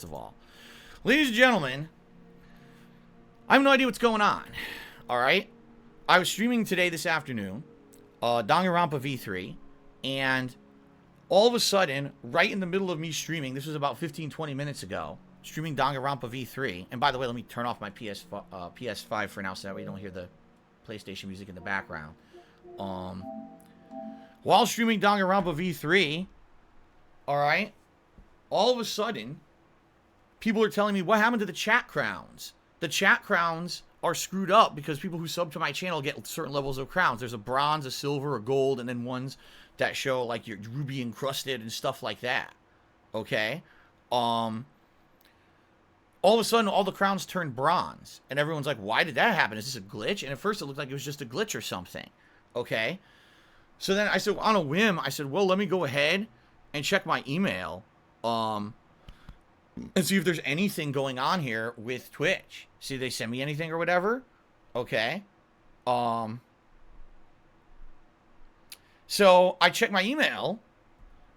of all. Ladies and gentlemen, I have no idea what's going on. Alright? I was streaming today this afternoon, Danganronpa V3, and all of a sudden, right in the middle of me streaming, this was about 15-20 minutes ago, streaming Danganronpa V3, and by the way, let me turn off my PS5 for now so that way you don't hear the PlayStation music in the background. While streaming Danganronpa V3, alright, all of a sudden, people are telling me, what happened to the chat crowns? The chat crowns are screwed up because people who sub to my channel get certain levels of crowns. There's a bronze, a silver, a gold, and then ones that show like your ruby encrusted and stuff like that. Okay? All of a sudden, all the crowns turned bronze. And everyone's like, why did that happen? Is this a glitch? And at first it looked like it was just a glitch or something. Okay? So then I said, on a whim, I said, well, let me go ahead and check my email. And see if there's anything going on here with Twitch. See if they send me anything or whatever. Okay. So I checked my email.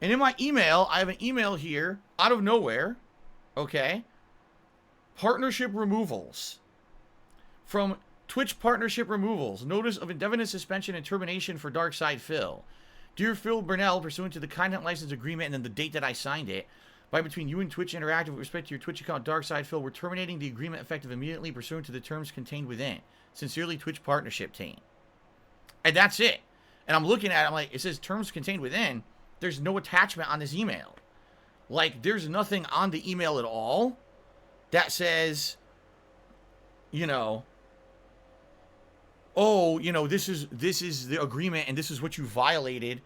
And in my email, I have an email here out of nowhere. Okay. Partnership removals. From Twitch partnership removals. Notice of indefinite suspension and termination for Darkside Phil. Dear Phil Burnell, pursuant to the content license agreement and then the date that I signed it, by between you and Twitch Interactive with respect to your Twitch account Darkside Phil, we're terminating the agreement effective immediately pursuant to the terms contained within. Sincerely, Twitch Partnership Team. And that's it. And I'm looking at it, I'm like, it says terms contained within. There's no attachment on this email. Like, there's nothing on the email at all that says, you know, oh, you know, this is the agreement and this is what you violated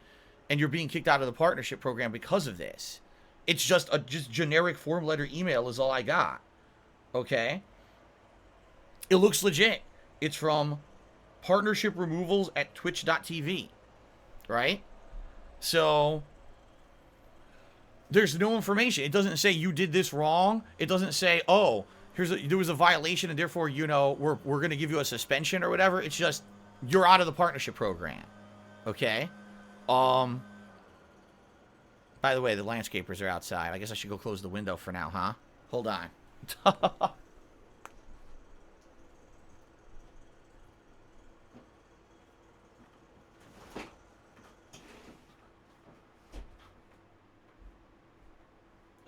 and you're being kicked out of the partnership program because of this. It's just a generic form letter email is all I got. Okay? It looks legit. It's from partnership removals at twitch.tv. Right? So there's no information. It doesn't say you did this wrong. It doesn't say, oh, there was a violation and therefore, you know, we're going to give you a suspension or whatever. It's just you're out of the partnership program. Okay? By the way, the landscapers are outside. I guess I should go close the window for now, huh? Hold on.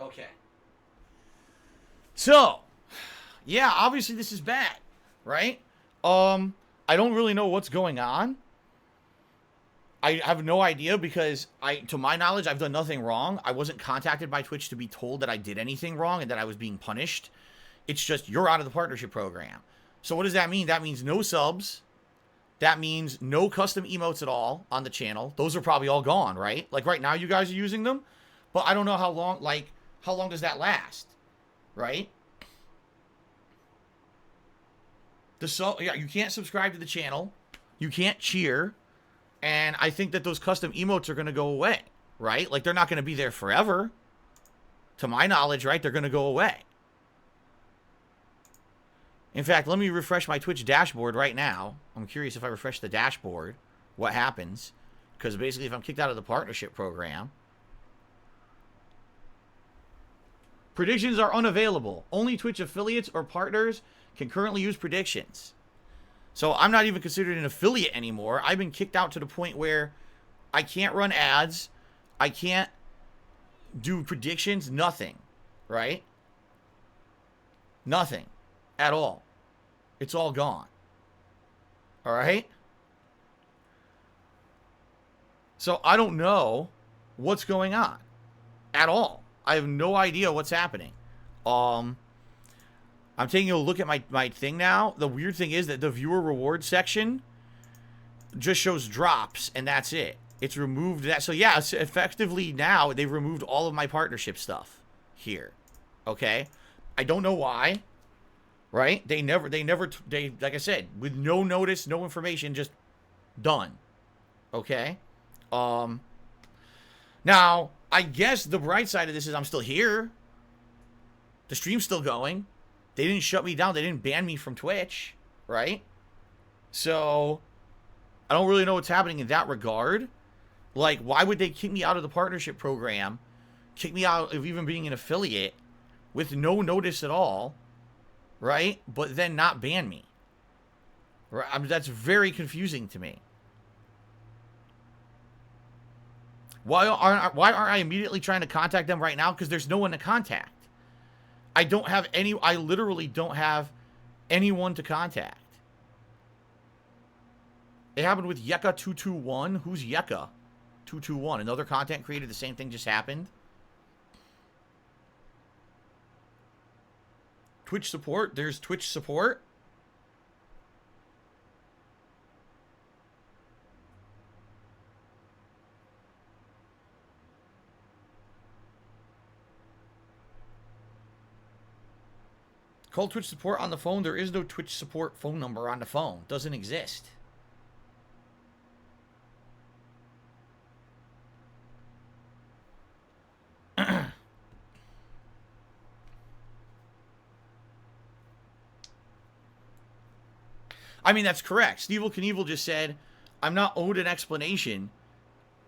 Okay. So, yeah, obviously this is bad, right? I don't really know what's going on. I have no idea because to my knowledge, I've done nothing wrong. I wasn't contacted by Twitch to be told that I did anything wrong and that I was being punished. It's just, you're out of the partnership program. So what does that mean? That means no subs. That means no custom emotes at all on the channel. Those are probably all gone, right? Like right now you guys are using them, but I don't know how long, like, how long does that last? Right? Yeah, you can't subscribe to the channel. You can't cheer. And I think that those custom emotes are going to go away, right? Like, they're not going to be there forever. To my knowledge, right? They're going to go away. In fact, let me refresh my Twitch dashboard right now. I'm curious if I refresh the dashboard, what happens. Because basically, if I'm kicked out of the partnership program, predictions are unavailable. Only Twitch affiliates or partners can currently use predictions. So I'm not even considered an affiliate anymore. I've been kicked out to the point where I can't run ads. I can't do predictions. Nothing. Right? Nothing. At all. It's all gone. Alright? So I don't know what's going on. At all. I have no idea what's happening. I'm taking a look at my thing now. The weird thing is that the viewer reward section just shows drops, and that's it. It's removed that. So yeah, it's effectively now they've removed all of my partnership stuff here. Okay? I don't know why. Right? They like I said, with no notice, no information, just done. Okay? Now, I guess the bright side of this is I'm still here. The stream's still going. They didn't shut me down. They didn't ban me from Twitch, right? So, I don't really know what's happening in that regard. Like, why would they kick me out of the partnership program, kick me out of even being an affiliate, with no notice at all, right? But then not ban me. Right? I mean, that's very confusing to me. Why aren't I immediately trying to contact them right now? Because there's no one to contact. I literally don't have anyone to contact. It happened with Yeka221. Who's Yeka221? Another content creator, the same thing just happened. Twitch support. There's Twitch support. Call Twitch support on the phone. There is no Twitch support phone number on the phone. Doesn't exist. I mean, that's correct. Sneevil Knievel just said, I'm not owed an explanation.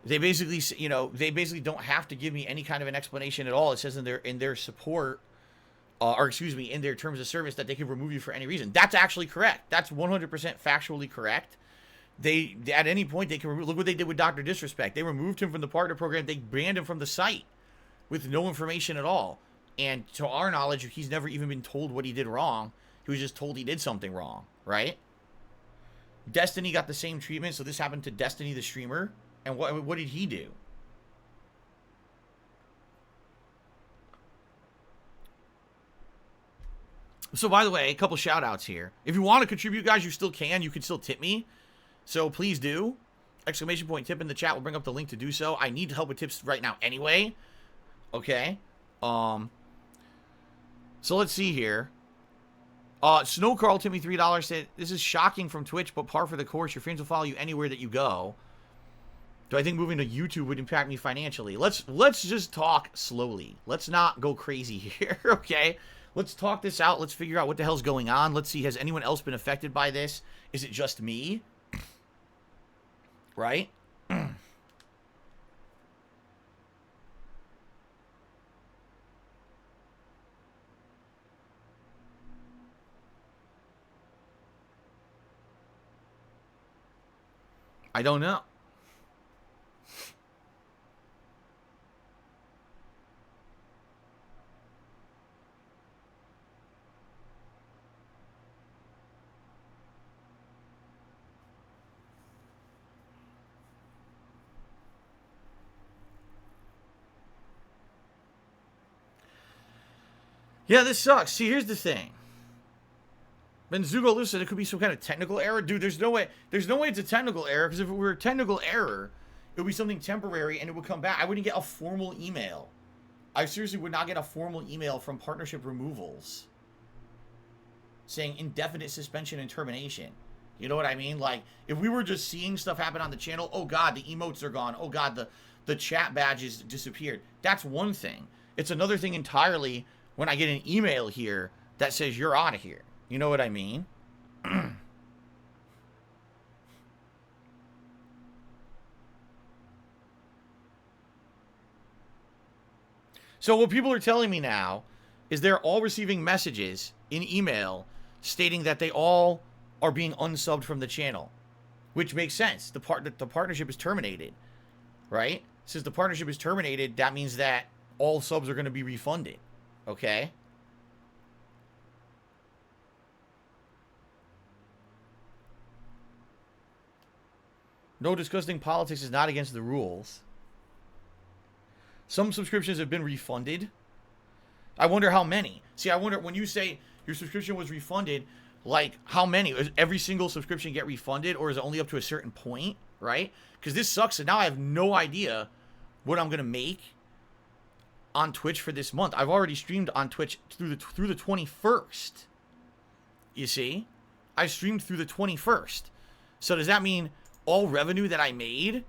They basically, you know, they basically don't have to give me any kind of an explanation at all. It says in their support, or excuse me, in their terms of service that they can remove you for any reason. That's actually correct. That's 100% factually correct. They, at any point, they can remove, look what they did with Dr. Disrespect. They removed him from the partner program. They banned him from the site with no information at all. And to our knowledge, he's never even been told what he did wrong. He was just told he did something wrong, right? Destiny got the same treatment, so this happened to Destiny the streamer. And what did he do? So, by the way, a couple shout-outs here. If you want to contribute, guys, you still can. You can still tip me. So, please do. Exclamation point tip in the chat. We'll bring up the link to do so. I need help with tips right now anyway. Okay. So, let's see here. Snow Carl tipped me $3. Said, this is shocking from Twitch, but par for the course. Your friends will follow you anywhere that you go. Do I think moving to YouTube would impact me financially? Let's just talk slowly. Let's not go crazy here, okay? Let's talk this out. Let's figure out what the hell's going on. Let's see, has anyone else been affected by this? Is it just me? Right? I don't know. Yeah, this sucks. See, here's the thing. Benzugo Lou said it could be some kind of technical error. Dude, there's no way it's a technical error, because if it were a technical error, it would be something temporary and it would come back. I wouldn't get a formal email. I seriously would not get a formal email from partnership removals saying indefinite suspension and termination. You know what I mean? Like, if we were just seeing stuff happen on the channel, oh god, the emotes are gone. Oh god, the chat badges disappeared. That's one thing. It's another thing entirely when I get an email here that says you're out of here. You know what I mean? So what people are telling me now is they're all receiving messages in email stating that they all are being unsubbed from the channel, which makes sense. The partnership is terminated, right? Since the partnership is terminated, that means that all subs are going to be refunded, okay? No, discussing politics is not against the rules. Some subscriptions have been refunded. I wonder how many. See, I wonder, when you say your subscription was refunded, like, how many? Does every single subscription get refunded, or is it only up to a certain point, right? Because this sucks, and now I have no idea what I'm going to make on Twitch for this month. I've already streamed on Twitch through the 21st. You see? I streamed through the 21st. So does that mean all revenue that I made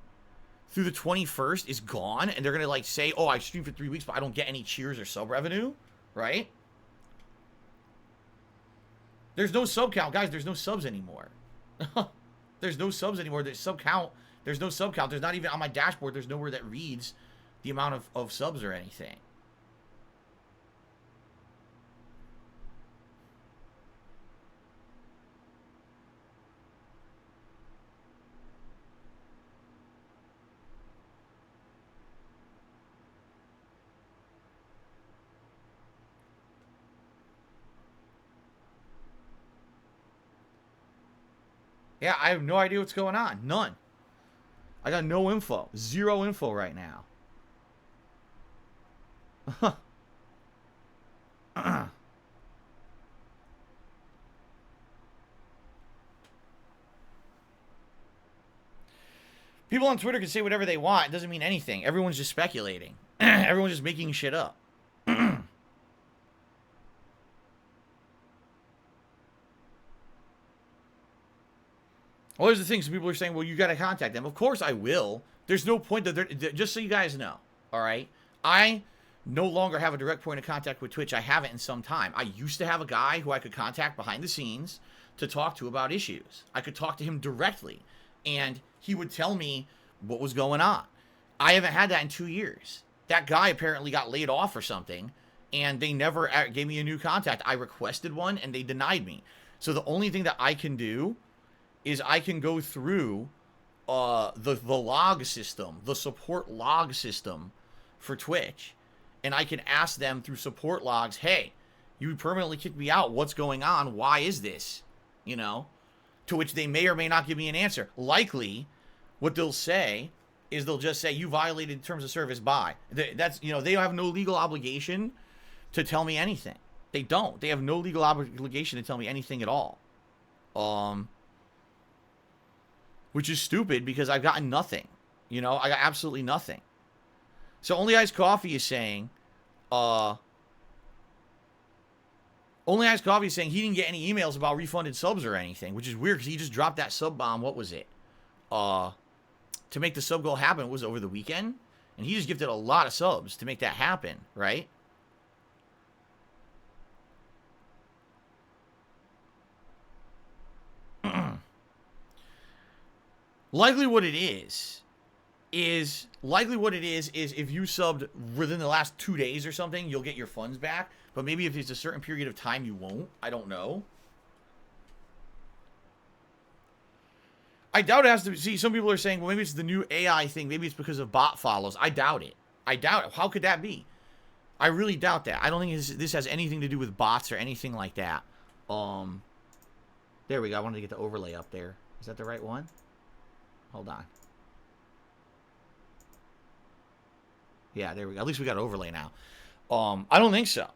through the 21st is gone, and they're going to, like, say, oh, I streamed for 3 weeks, but I don't get any cheers or sub revenue, right? There's no sub count. Guys, there's no subs anymore. There's no subs anymore. There's sub count. There's no sub count. There's not even on my dashboard. There's nowhere that reads the amount of subs or anything. Yeah, I have no idea what's going on. None. I got no info. Zero info right now. People on Twitter can say whatever they want. It doesn't mean anything. Everyone's just speculating. Everyone's just making shit up. Well, here's the thing. Some people are saying, well, you got to contact them. Of course I will. There's no point that they're... Just so you guys know, all right? I no longer have a direct point of contact with Twitch. I haven't in some time. I used to have a guy who I could contact behind the scenes to talk to about issues. I could talk to him directly, and he would tell me what was going on. I haven't had that in 2 years. That guy apparently got laid off or something, and they never gave me a new contact. I requested one, and they denied me. So the only thing that I can do is I can go through the log system, the support log system for Twitch, and I can ask them through support logs, hey, you permanently kicked me out. What's going on? Why is this? You know? To which they may or may not give me an answer. Likely, what they'll say is they'll just say, you violated terms of service by. That's, you know, they have no legal obligation to tell me anything. They don't. They have no legal obligation to tell me anything at all. Which is stupid because I've gotten nothing. You know, I got absolutely nothing. So Only Iced Coffee is saying, Only Iced Coffee is saying he didn't get any emails about refunded subs or anything, which is weird because he just dropped that sub bomb. What was it? To make the sub goal happen, it was over the weekend. And he just gifted a lot of subs to make that happen, right? Likely what it is if you subbed within the last 2 days or something, you'll get your funds back. But maybe if it's a certain period of time, you won't. I don't know. I doubt it has to be. See, some people are saying, well, maybe it's the new AI thing. Maybe it's because of bot follows. I doubt it. I doubt it. How could that be? I really doubt that. I don't think this has anything to do with bots or anything like that. There we go. I wanted to get the overlay up there. Is that the right one? Hold on. Yeah, there we go. At least we got overlay now. I don't think so.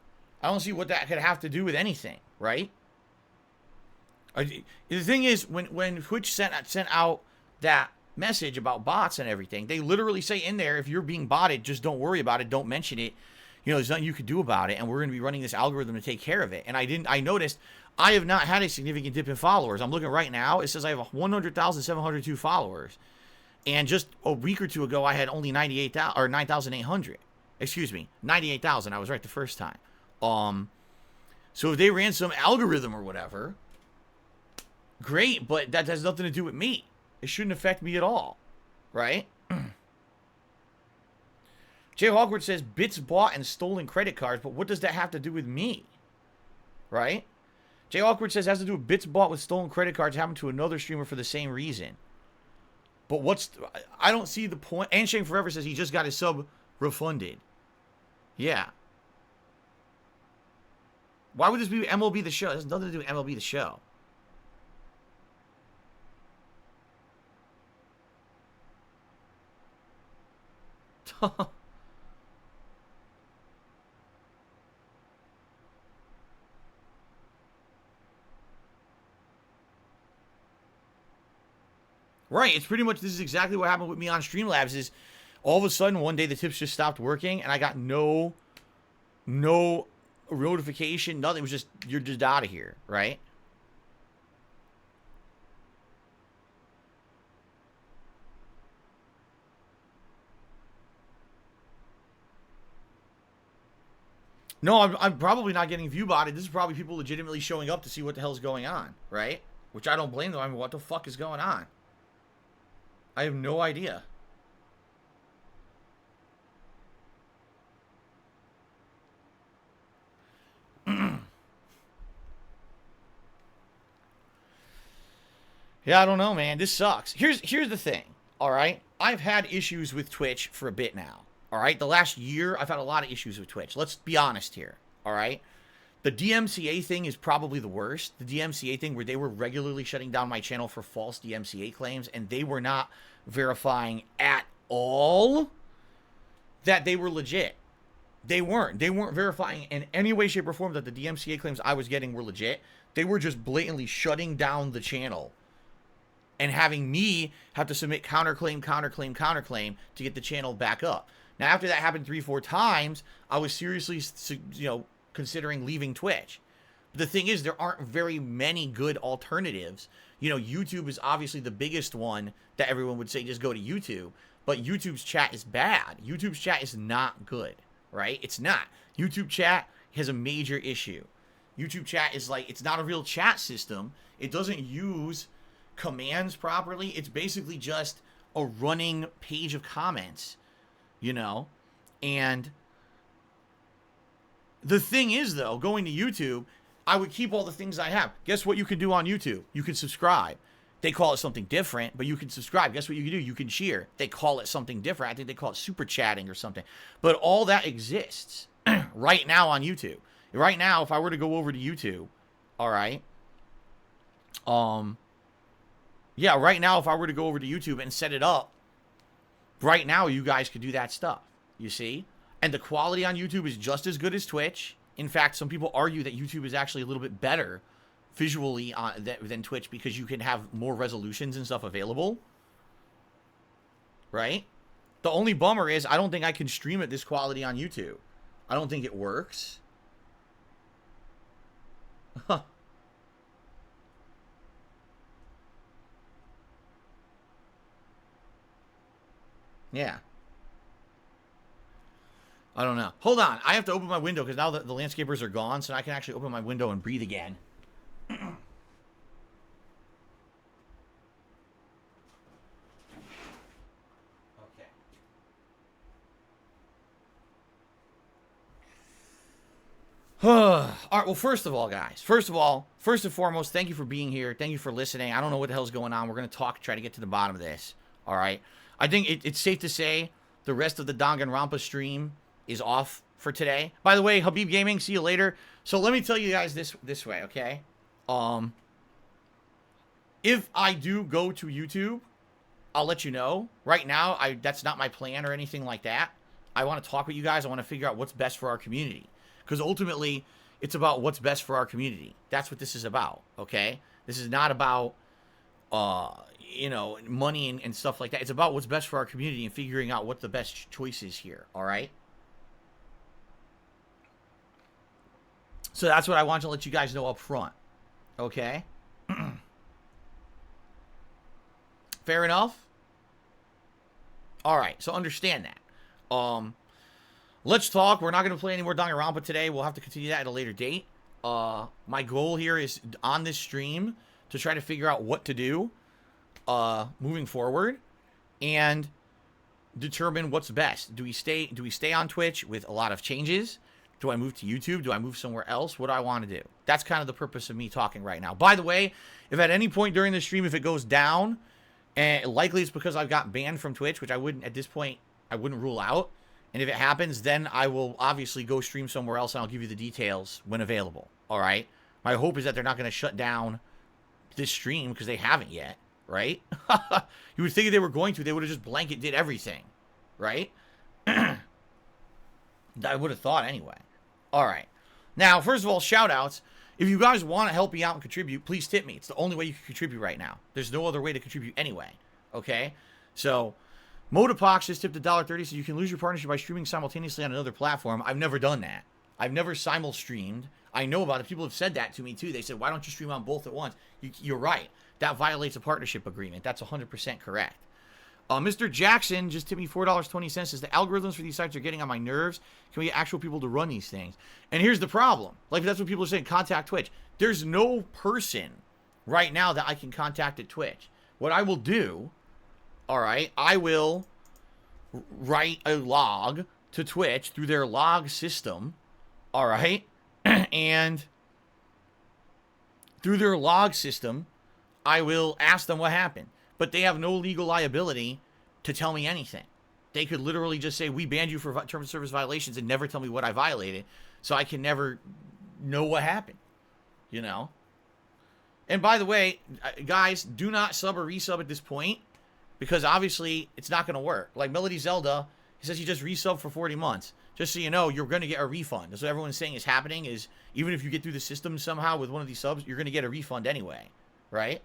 I don't see what that could have to do with anything, right? The thing is, when Twitch sent out that message about bots and everything, they literally say in there, if you're being botted, just don't worry about it. Don't mention it. You know, there's nothing you could do about it, and we're going to be running this algorithm to take care of it. And I noticed I have not had a significant dip in followers. I'm looking right now. It says I have 100,702 followers. And just a week or two ago, I had only 98,000 or 9,800. Excuse me, 98,000. I was right the first time. So if they ran some algorithm or whatever, great, but that has nothing to do with me. It shouldn't affect me at all, right? Jay Hawkwood says bits bought and stolen credit cards, but what does that have to do with me? Right? Jay Hawkwood says has to do with bits bought with stolen credit cards happened to another streamer for the same reason. But I don't see the point. And Shane Forever says he just got his sub refunded. Yeah. Why would this be MLB The Show? It has nothing to do with MLB The Show. Right, it's pretty much, this is exactly what happened with me on Streamlabs, is all of a sudden one day the tips just stopped working and I got no notification, nothing. It was just, you're just out of here, right? No, I'm probably not getting view botted. This is probably people legitimately showing up to see what the hell's going on, right? Which I don't blame them. I mean, what the fuck is going on? I have no idea. Yeah, I don't know, man. This sucks. Here's the thing, all right? I've had issues with Twitch for a bit now, all right? The last year, I've had a lot of issues with Twitch. Let's be honest here, all right? The DMCA thing is probably the worst. The DMCA thing where they were regularly shutting down my channel for false DMCA claims, and they were not verifying at all that they were legit. They weren't. They weren't verifying in any way, shape, or form that the DMCA claims I was getting were legit. They were just blatantly shutting down the channel and having me have to submit counterclaim to get the channel back up. Now, after that happened 3-4 times, I was seriously, considering leaving Twitch. But the thing is, there aren't very many good alternatives. YouTube is obviously the biggest one that everyone would say just go to YouTube. But YouTube's chat is bad. YouTube's chat is not good, right? It's not. YouTube chat has a major issue. YouTube chat is it's not a real chat system. It doesn't use commands properly. It's basically just a running page of comments, And the thing is, though, going to YouTube, I would keep all the things I have. Guess what you can do on YouTube? You can subscribe. They call it something different, but you can subscribe. Guess what you can do? You can cheer. They call it something different. I think they call it super chatting or something. But all that exists right now on YouTube. Right now, if I were to go over to YouTube, all right, right now, if I were to go over to YouTube and set it up, right now, you guys could do that stuff, you see? And the quality on YouTube is just as good as Twitch. In fact, some people argue that YouTube is actually a little bit better visually than Twitch because you can have more resolutions and stuff available, right? The only bummer is I don't think I can stream at this quality on YouTube. I don't think it works. Huh. Yeah. I don't know. Hold on. I have to open my window because now the landscapers are gone, so I can actually open my window and breathe again. All right, well, first of all, guys, first and foremost, thank you for being here. Thank you for listening. I don't know what the hell's going on. We're going to try to get to the bottom of this. All right. I think it's safe to say the rest of the Danganronpa stream is off for today. By the way, Habib Gaming, see you later. So let me tell you guys this way, okay? If I do go to YouTube, I'll let you know. Right now, that's not my plan or anything like that. I want to talk with you guys. I want to figure out what's best for our community. Because ultimately, it's about what's best for our community. That's what this is about, okay? This is not about, money and stuff like that. It's about what's best for our community and figuring out what the best choice is here, all right? So that's what I want to let you guys know up front, okay? Fair enough? All right, so understand that. Let's talk. We're not going to play any more Danganronpa today. We'll have to continue that at a later date. My goal here is on this stream to try to figure out what to do moving forward and determine what's best. Do we stay on Twitch with a lot of changes? Do I move to YouTube? Do I move somewhere else? What do I want to do? That's kind of the purpose of me talking right now. By the way, if at any point during the stream, if it goes down, and likely it's because I've got banned from Twitch, which I wouldn't, at this point, I wouldn't rule out. And if it happens, then I will obviously go stream somewhere else, and I'll give you the details when available, all right? My hope is that they're not going to shut down this stream, because they haven't yet, right? You would think they were going to. They would have just blanket did everything, right? I would have thought anyway. All right. Now, first of all, shout-outs. If you guys want to help me out and contribute, please tip me. It's the only way you can contribute right now. There's no other way to contribute anyway, okay? So Modapox just tipped $1.30, so you can lose your partnership by streaming simultaneously on another platform. I've never done that. I've never simul-streamed. I know about it. People have said that to me, too. They said, why don't you stream on both at once? You're right. That violates a partnership agreement. That's 100% correct. Mr. Jackson just tipped me $4.20. Says, the algorithms for these sites are getting on my nerves. Can we get actual people to run these things? And here's the problem. Like, that's what people are saying. Contact Twitch. There's no person right now that I can contact at Twitch. What I will do... All right, I will write a log to Twitch through their log system, all right? And through their log system, I will ask them what happened. But they have no legal liability to tell me anything. They could literally just say, we banned you for terms of service violations and never tell me what I violated. So I can never know what happened, you know? And by the way, guys, do not sub or resub at this point, because obviously it's not going to work. Like Melody Zelda, he says he just resubbed for 40 months. Just so you know, you're going to get a refund. That's what everyone's saying is happening, is even if you get through the system somehow with one of these subs, you're going to get a refund anyway, right?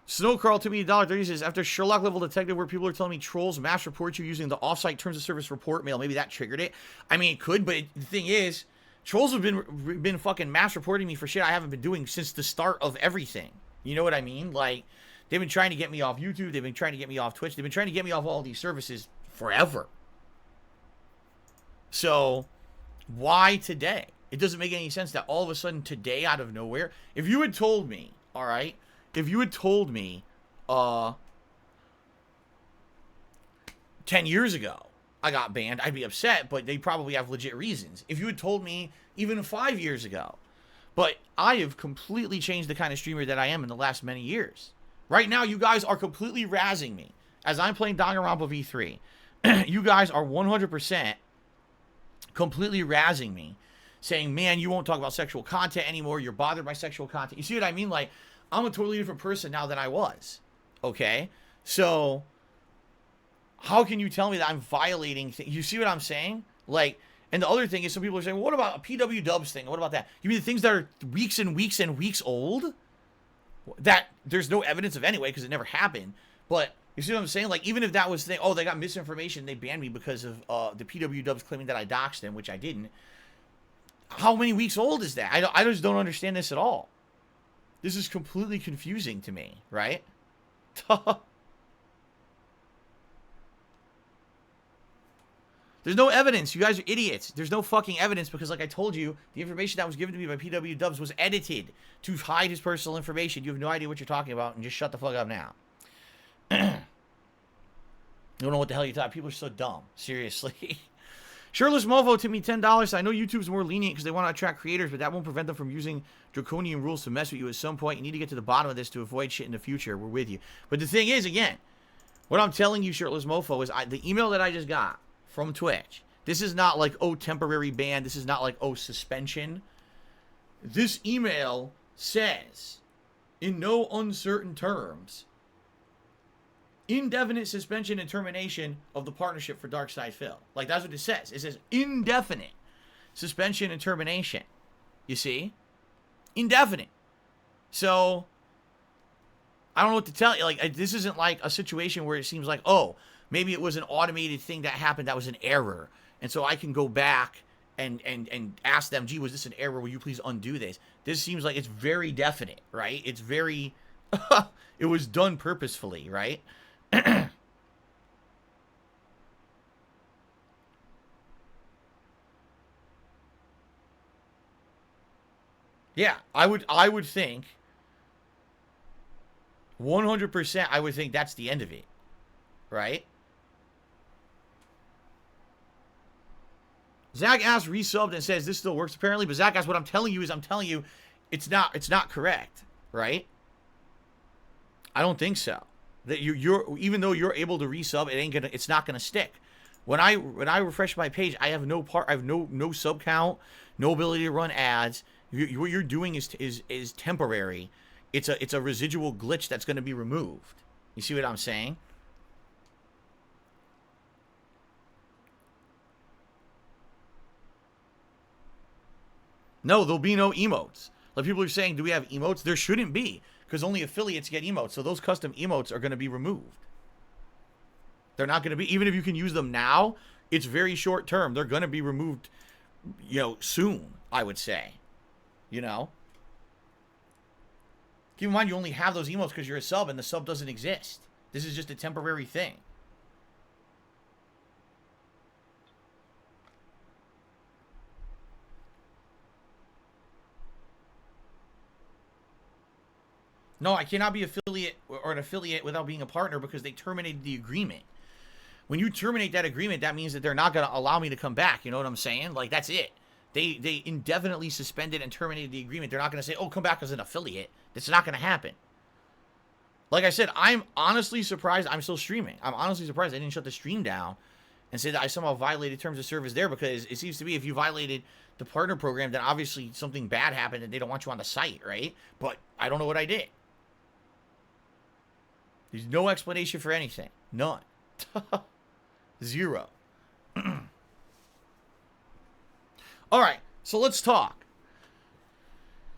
Snowcrawl to me $1.30 says, after Sherlock level detective where people are telling me trolls mass report you using the offsite terms of service report mail, maybe that triggered it. I mean, it could, but the thing is, trolls have been fucking mass reporting me for shit I haven't been doing since the start of everything. You know what I mean? Like, they've been trying to get me off YouTube, they've been trying to get me off Twitch, they've been trying to get me off all these services forever. So, why today? It doesn't make any sense that all of a sudden today, out of nowhere, if you had told me, all right, if you had told me 10 years ago I got banned, I'd be upset, but they probably have legit reasons. If you had told me even 5 years ago, but I have completely changed the kind of streamer that I am in the last many years. Right now, you guys are completely razzing me as I'm playing Danganronpa V3. You guys are 100% completely razzing me, saying, man, you won't talk about sexual content anymore, you're bothered by sexual content. You see what I mean? Like, I'm a totally different person now than I was, okay? So, how can you tell me that I'm violating things? You see what I'm saying? Like, and the other thing is, some people are saying, well, what about a PW Dubs thing? What about that? You mean the things that are weeks and weeks and weeks old? That there's no evidence of anyway, because it never happened. But, you see what I'm saying? Like, even if that was the thing, oh, they got misinformation, they banned me because of the PW Dubs claiming that I doxed them, which I didn't. How many weeks old is that? I just don't understand this at all. This is completely confusing to me, right? There's no evidence. You guys are idiots. There's no fucking evidence because, like I told you, the information that was given to me by PW Dubs was edited to hide his personal information. You have no idea what you're talking about, and just shut the fuck up now. You don't know what the hell you're talking about. People are so dumb. Seriously. Shirtless Mofo to me $10. I know YouTube's more lenient because they want to attract creators, but that won't prevent them from using draconian rules to mess with you at some point. You need to get to the bottom of this to avoid shit in the future. We're with you. But the thing is, again, what I'm telling you, Shirtless Mofo, is the email that I just got from Twitch. This is not like, oh, temporary ban. This is not like, oh, suspension. This email says, in no uncertain terms, indefinite suspension and termination of the partnership for Darkside Phil. Like, that's what it says. It says indefinite suspension and termination. You see? Indefinite. So, I don't know what to tell you. Like, this isn't like a situation where it seems like, oh, maybe it was an automated thing that happened that was an error. And so I can go back and ask them, gee, was this an error? Will you please undo this? This seems like it's very definite, right? It's very, it was done purposefully, right? Yeah, I would think 100%, I would think that's the end of it, right? Zach asked resubbed and says this still works apparently, but Zach asked, what I'm telling you is it's not correct, right? I don't think so. That you're even though you're able to resub, it's not gonna stick. When I refresh my page, I have no sub count, no ability to run ads. What you're doing is temporary. It's a residual glitch that's gonna be removed. You see what I'm saying? No, there'll be no emotes. Like people are saying, do we have emotes? There shouldn't be, because only affiliates get emotes. So those custom emotes are going to be removed. They're not going to be, even if you can use them now, it's very short term. They're going to be removed, soon, I would say. Keep in mind, you only have those emotes because you're a sub and the sub doesn't exist. This is just a temporary thing. No, I cannot be an affiliate without being a partner because they terminated the agreement. When you terminate that agreement, that means that they're not going to allow me to come back. You know what I'm saying? Like, that's it. They indefinitely suspended and terminated the agreement. They're not going to say, oh, come back as an affiliate. It's not going to happen. Like I said, I'm honestly surprised I'm still streaming. I'm honestly surprised I didn't shut the stream down and say that I somehow violated terms of service there, because it seems to be if you violated the partner program, then obviously something bad happened and they don't want you on the site, right? But I don't know what I did. There's no explanation for anything. None. Zero. All right, so let's talk.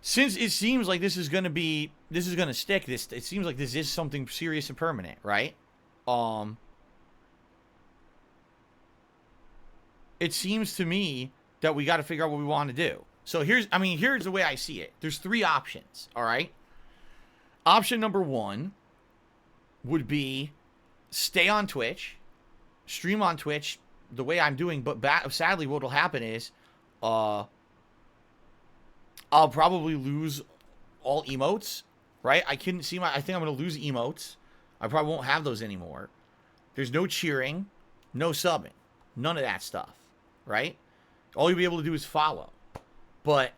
Since it seems like this is going to stick, it seems like this is something serious and permanent, right? It seems to me that we got to figure out what we want to do. So here's the way I see it. There's 3 options, all right? Option number 1 would be stay on Twitch, stream on Twitch the way I'm doing, but sadly what will happen is I'll probably lose all emotes, right? I think I'm going to lose emotes. I probably won't have those anymore. There's no cheering, no subbing, none of that stuff, right? All you'll be able to do is follow. But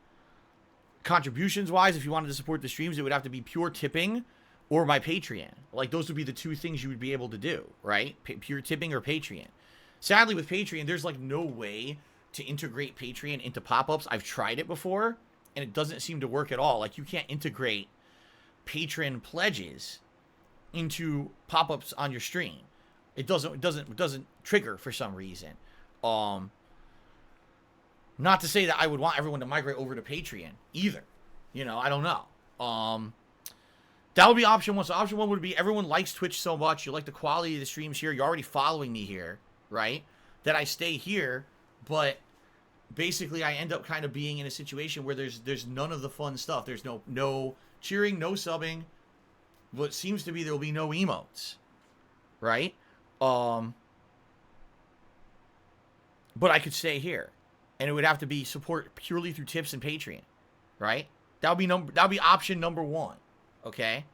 contributions-wise, if you wanted to support the streams, it would have to be pure tipping or my Patreon. Like, those would be the 2 things you would be able to do, right? Pure tipping or Patreon. Sadly, with Patreon, there's, like, no way to integrate Patreon into pop-ups. I've tried it before, and it doesn't seem to work at all. Like, you can't integrate patron pledges into pop-ups on your stream. It doesn't trigger for some reason. Not to say that I would want everyone to migrate over to Patreon either. You know, I don't know. That would be option 1. So option 1 would be everyone likes Twitch so much, you like the quality of the streams here, you're already following me here, right? That I stay here, but basically I end up kind of being in a situation where there's none of the fun stuff. There's no cheering, no subbing. What seems to be there will be no emotes, right? But I could stay here, and it would have to be support purely through tips and Patreon, right? That would be option number 1, okay?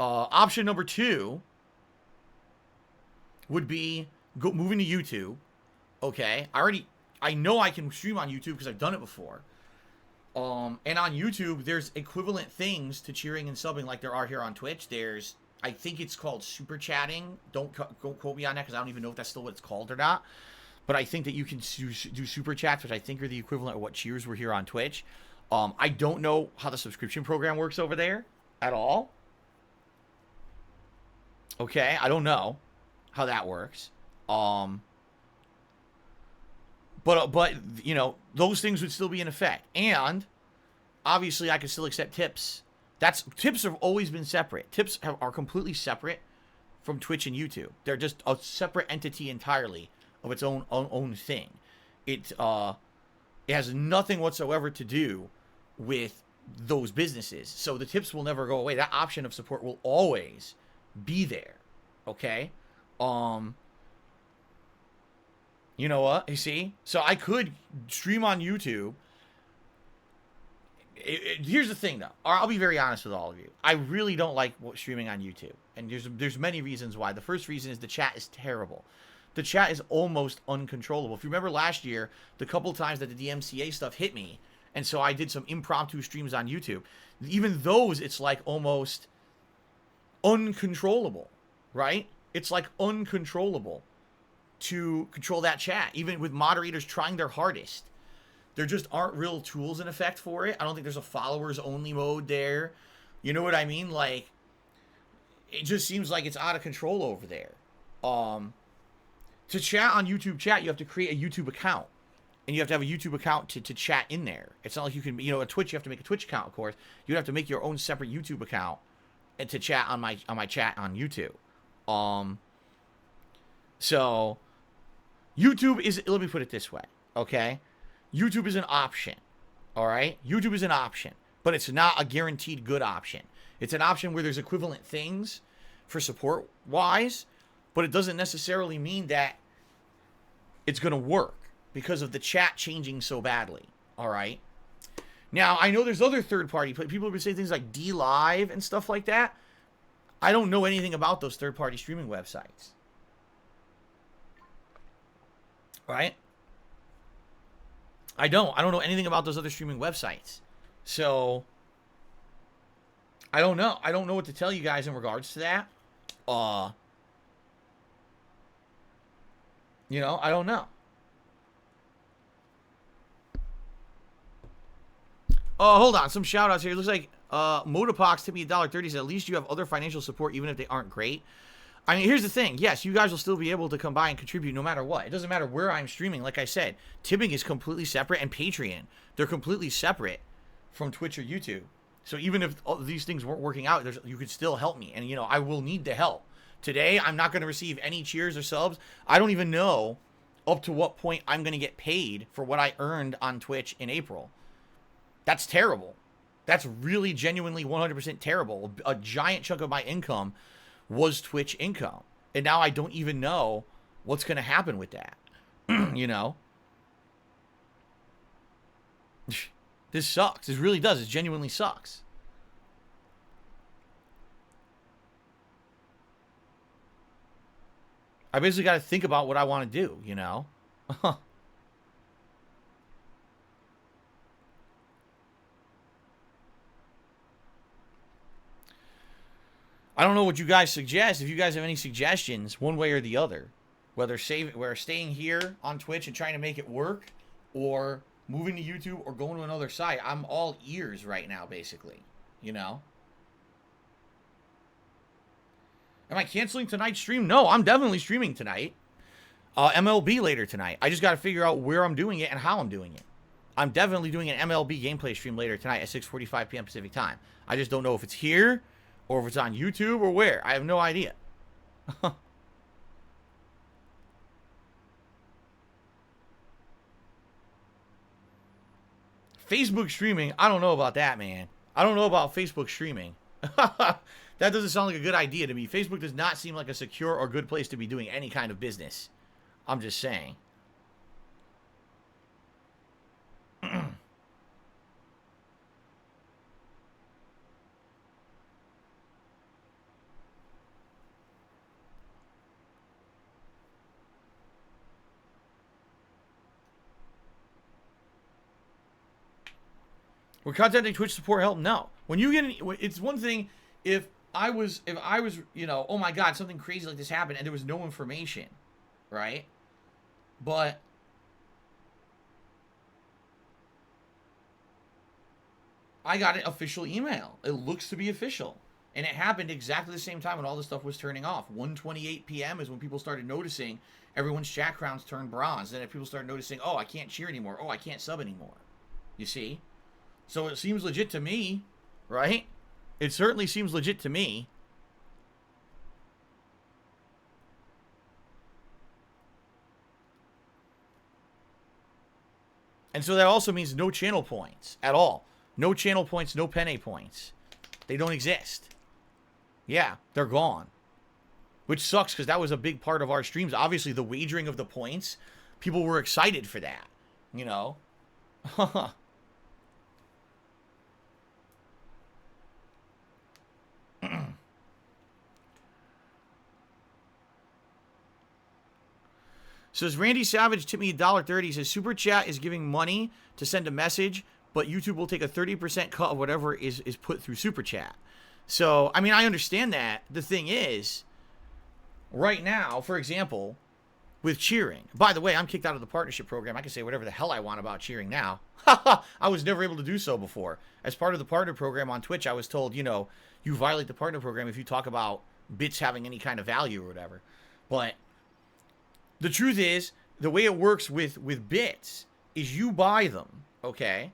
Option number 2 would be moving to YouTube, okay? I know I can stream on YouTube because I've done it before. And on YouTube, there's equivalent things to cheering and subbing like there are here on Twitch. There's, I think it's called super chatting. Don't quote me on that because I don't even know if that's still what it's called or not. But I think that you can do super chats, which I think are the equivalent of what cheers were here on Twitch. I don't know how the subscription program works over there at all. Okay, I don't know how that works. But you know, those things would still be in effect. And obviously I could still accept tips. Tips have always been separate. Tips are completely separate from Twitch and YouTube. They're just a separate entity entirely of its own thing. It has nothing whatsoever to do with those businesses. So the tips will never go away. That option of support will always be there. Okay? You know what? You see? So I could stream on YouTube. Here's the thing, though. I'll be very honest with all of you. I really don't like streaming on YouTube. And there's many reasons why. The first reason is the chat is terrible. The chat is almost uncontrollable. If you remember last year, the couple times that the DMCA stuff hit me, and so I did some impromptu streams on YouTube. Even those, it's like almost uncontrollable, right? It's like uncontrollable to control that chat, even with moderators trying their hardest. There just aren't real tools in effect for it. I don't think there's a followers only mode there. You know what I mean? Like, it just seems like it's out of control over there. To chat on YouTube chat, you have to create a YouTube account. And you have to have a YouTube account to chat in there. It's not like you can, you know, a Twitch, you have to make a Twitch account, of course. You'd have to make your own separate YouTube account and to chat on my chat on YouTube. So YouTube is, let me put it this way, okay? YouTube is an option, all right? YouTube is an option, but it's not a guaranteed good option. It's an option where there's equivalent things for support-wise, but it doesn't necessarily mean that it's going to work because of the chat changing so badly, all right? Now, I know there's other third-party, people have been saying things like DLive and stuff like that. I don't know anything about those third-party streaming websites. Right? I don't know anything about those other streaming websites. So I don't know. I don't know what to tell you guys in regards to that. You know, I don't know. Oh, hold on. Some shout outs here. It looks like Motopox tipped me $1.30. Said, at least you have other financial support, even if they aren't great. I mean, here's the thing. Yes, you guys will still be able to come by and contribute no matter what. It doesn't matter where I'm streaming. Like I said, tipping is completely separate, and Patreon, they're completely separate from Twitch or YouTube. So even if all these things weren't working out, you could still help me. And, you know, I will need the help. Today, I'm not going to receive any cheers or subs. I don't even know up to what point I'm going to get paid for what I earned on Twitch in April. That's terrible. That's really genuinely 100% terrible. A giant chunk of my income was Twitch income. And now I don't even know what's going to happen with that. You know? This sucks. This really does. It genuinely sucks. I basically got to think about what I want to do, you know? I don't know what you guys suggest. If you guys have any suggestions, one way or the other, whether staying here on Twitch and trying to make it work, or moving to YouTube, or going to another site, I'm all ears right now, basically. You know? Am I canceling tonight's stream? No, I'm definitely streaming tonight. MLB later tonight. I just got to figure out where I'm doing it and how I'm doing it. I'm definitely doing an MLB gameplay stream later tonight at 6:45 p.m. Pacific time. I just don't know if it's here, or if it's on YouTube, or where. I have no idea. Facebook streaming, I don't know about that, man. I don't know about Facebook streaming. That doesn't sound like a good idea to me. Facebook does not seem like a secure or good place to be doing any kind of business. I'm just saying. We're contacting Twitch support help? No. When you get, it's one thing if I was, you know, oh my God, something crazy like this happened and there was no information, right? But I got an official email. It looks to be official. And it happened exactly the same time when all this stuff was turning off. 1:28 p.m. is when people started noticing everyone's chat crowns turned bronze. Then people started noticing, oh, I can't cheer anymore. Oh, I can't sub anymore. You see? So it seems legit to me, right? It certainly seems legit to me. And so that also means no channel points at all. No channel points, no penne points. They don't exist. Yeah, they're gone. Which sucks because that was a big part of our streams. Obviously, the wagering of the points, people were excited for that. You know? Says Randy Savage tipped me $1.30. He says Super Chat is giving money to send a message, but YouTube will take a 30% cut of whatever is put through Super Chat. So, I mean, I understand that. The thing is, right now, for example, with cheering. By the way, I'm kicked out of the partnership program. I can say whatever the hell I want about cheering now. I was never able to do so before. As part of the partner program on Twitch, I was told, you know, you violate the partner program if you talk about bits having any kind of value or whatever. But the truth is, the way it works with bits is you buy them, okay?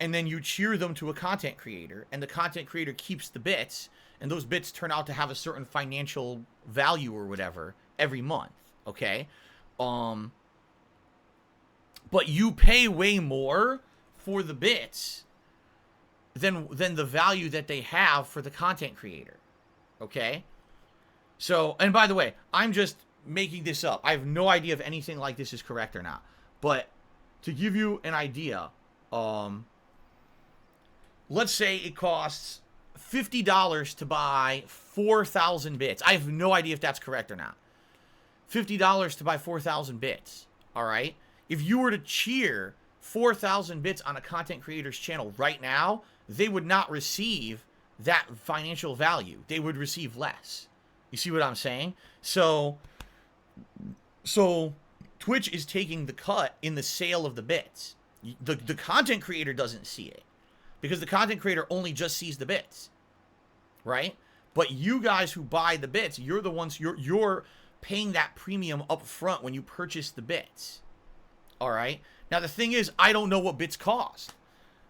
And then you cheer them to a content creator, and the content creator keeps the bits, and those bits turn out to have a certain financial value or whatever every month, okay? But you pay way more for the bits than the value that they have for the content creator, okay? So, and by the way, I'm just making this up. I have no idea if anything like this is correct or not. But to give you an idea, let's say it costs $50 to buy 4,000 bits. I have no idea if that's correct or not. $50 to buy 4,000 bits. All right? If you were to cheer 4,000 bits on a content creator's channel right now, they would not receive that financial value. They would receive less. You see what I'm saying? So Twitch is taking the cut in the sale of the bits. The content creator doesn't see it because the content creator only just sees the bits, right? But you guys who buy the bits, you're the ones, you're paying that premium up front when you purchase the bits. All right. Now, the thing is, I don't know what bits cost.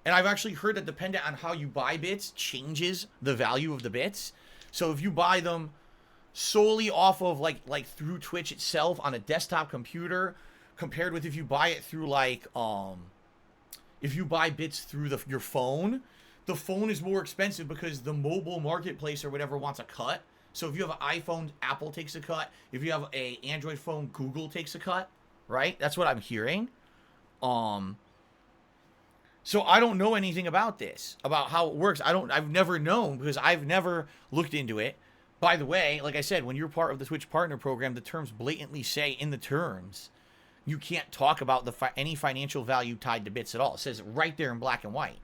And I've actually heard that dependent on how you buy bits changes the value of the bits. So if you buy them solely off of like through Twitch itself on a desktop computer, compared with if you buy it through like if you buy bits through your phone, the phone is more expensive because the mobile marketplace or whatever wants a cut. So if you have an iPhone, Apple takes a cut. If you have an Android phone, Google takes a cut, right? That's what I'm hearing. So I don't know anything about this, about how it works. I've never known because I've never looked into it. By the way, like I said, when you're part of the Twitch Partner Program, the terms blatantly say in the terms, you can't talk about any financial value tied to bits at all. It says it right there in black and white.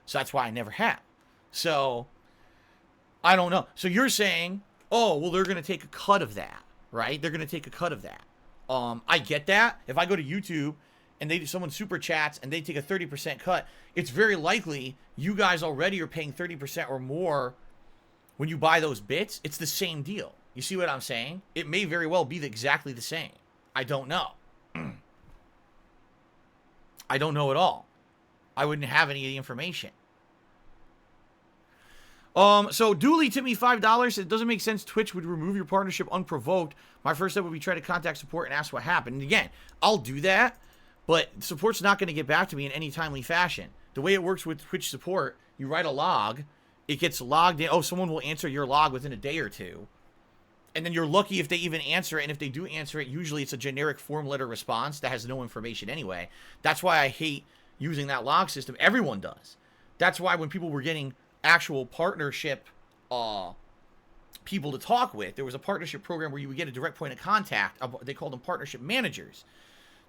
So that's why I never have. So I don't know. So you're saying, oh, well, they're going to take a cut of that, right? They're going to take a cut of that. I get that. If I go to YouTube and someone super chats and they take a 30% cut, it's very likely you guys already are paying 30% or more when you buy those bits. It's the same deal. You see what I'm saying? It may very well be exactly the same. I don't know. I don't know at all. I wouldn't have any of the information. So Dooley tipped me $5. It doesn't make sense Twitch would remove your partnership unprovoked. My first step would be try to contact support and ask what happened. And again, I'll do that, but support's not going to get back to me in any timely fashion. The way it works with Twitch support, you write a log, it gets logged in. Oh, someone will answer your log within a day or two. And then you're lucky if they even answer it. And if they do answer it, usually it's a generic form letter response that has no information anyway. That's why I hate using that log system. Everyone does. That's why when people were getting actual partnership people to talk with, there was a partnership program where you would get a direct point of contact. They called them partnership managers.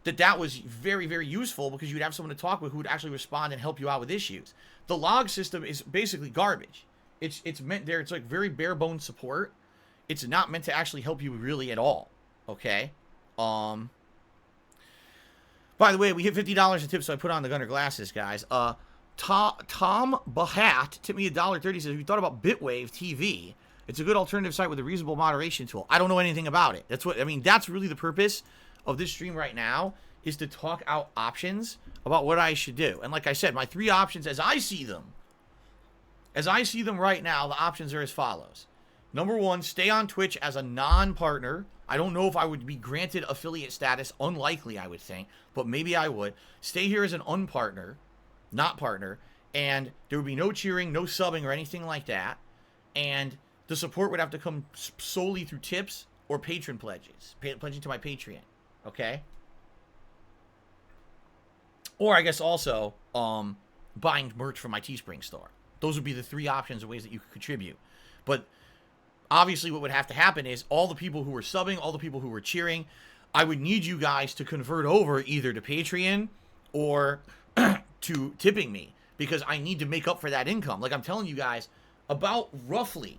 That was very, very useful because you'd have someone to talk with who would actually respond and help you out with issues. The log system is basically garbage. It's meant there. It's like very bare bones support. It's not meant to actually help you really at all. Okay. By the way, we hit $50 in tips, so I put on the Gunner glasses, guys. Tom Bahat tipped me $1.30. Says, "Have you thought about Bitwave TV? It's a good alternative site with a reasonable moderation tool." I don't know anything about it. That's really the purpose of this stream right now, is to talk out options about what I should do. And like I said, my 3 options as I see them right now, the options are as follows. Number 1, stay on Twitch as a non-partner. I don't know if I would be granted affiliate status. Unlikely, I would think, but maybe I would. Stay here as an unpartner, not partner, and there would be no cheering, no subbing, or anything like that. And the support would have to come solely through tips or patron pledges, pledging to my Patreon. Okay? Or I guess also buying merch from my Teespring store. Those would be the 3 options of ways that you could contribute. But obviously what would have to happen is all the people who were subbing, all the people who were cheering, I would need you guys to convert over either to Patreon or to tipping me, because I need to make up for that income. Like I'm telling you guys, about roughly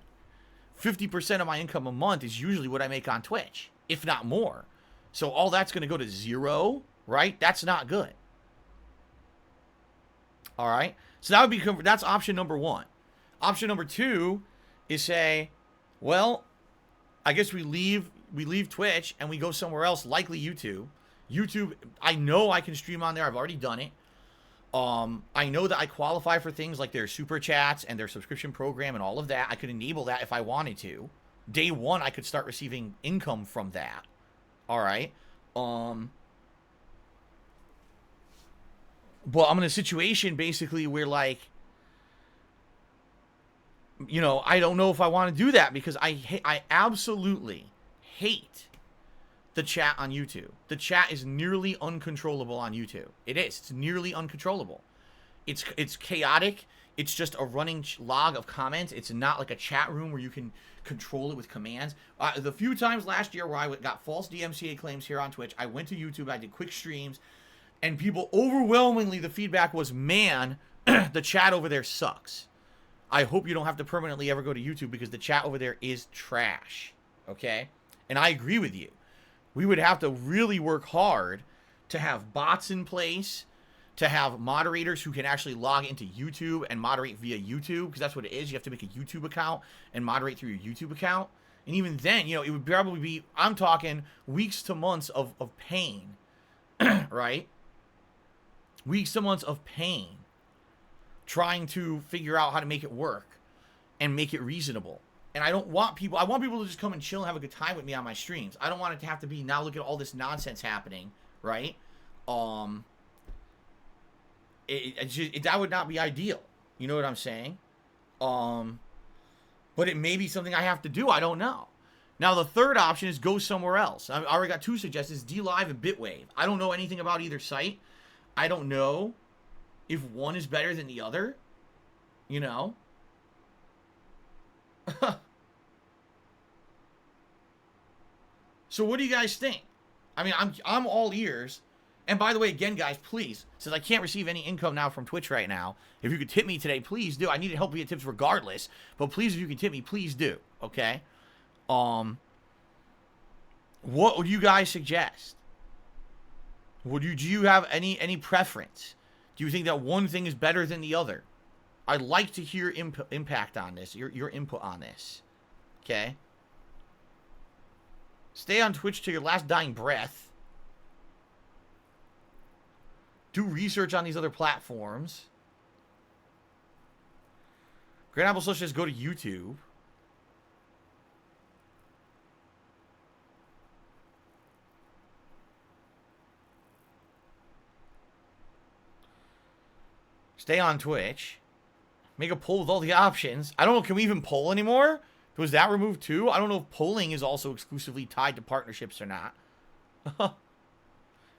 50% of my income a month is usually what I make on Twitch, if not more. So all that's going to go to 0, right? That's not good. All right? So that would be, that's option number 1. Option number 2 is say, well, I guess we leave Twitch and we go somewhere else, likely YouTube. YouTube, I know I can stream on there. I've already done it. I know that I qualify for things like their super chats and their subscription program and all of that. I could enable that if I wanted to. Day 1, I could start receiving income from that. All right. But I'm in a situation basically where, like, you know, I don't know if I want to do that because I absolutely hate the chat on YouTube. The chat is nearly uncontrollable on YouTube. It is. It's nearly uncontrollable. It's chaotic. It's just a running log of comments. It's not like a chat room where you can control it with commands. The few times last year where I got false DMCA claims here on Twitch, I went to YouTube, I did quick streams, and people overwhelmingly, the feedback was, man, the chat over there sucks. I hope you don't have to permanently ever go to YouTube because the chat over there is trash. Okay? And I agree with you. We would have to really work hard to have bots in place, to have moderators who can actually log into YouTube and moderate via YouTube, because that's what it is. You have to make a YouTube account and moderate through your YouTube account. And even then, it would probably be, I'm talking weeks to months of pain, right? Weeks to months of pain trying to figure out how to make it work and make it reasonable. And I want people to just come and chill and have a good time with me on my streams. I don't want it to have to be, now look at all this nonsense happening, right? That would not be ideal. You know what I'm saying? But it may be something I have to do. I don't know. Now, the third option is go somewhere else. I already got 2 suggestions, DLive and Bitwave. I don't know anything about either site. I don't know if one is better than the other. So what do you guys think? I mean, I'm all ears. And by the way, again, guys, please, since I can't receive any income now from Twitch right now, if you could tip me today, please do. I need to help you get tips regardless. But please, if you can tip me, please do. Okay? What would you guys suggest? Do you have any preference? Do you think that one thing is better than the other? I'd like to hear impact on this, your input on this. Okay? Stay on Twitch till your last dying breath. Do research on these other platforms. Grand Apple Social says go to YouTube. Stay on Twitch. Make a poll with all the options. I don't know, can we even poll anymore? Was that removed too? I don't know if polling is also exclusively tied to partnerships or not.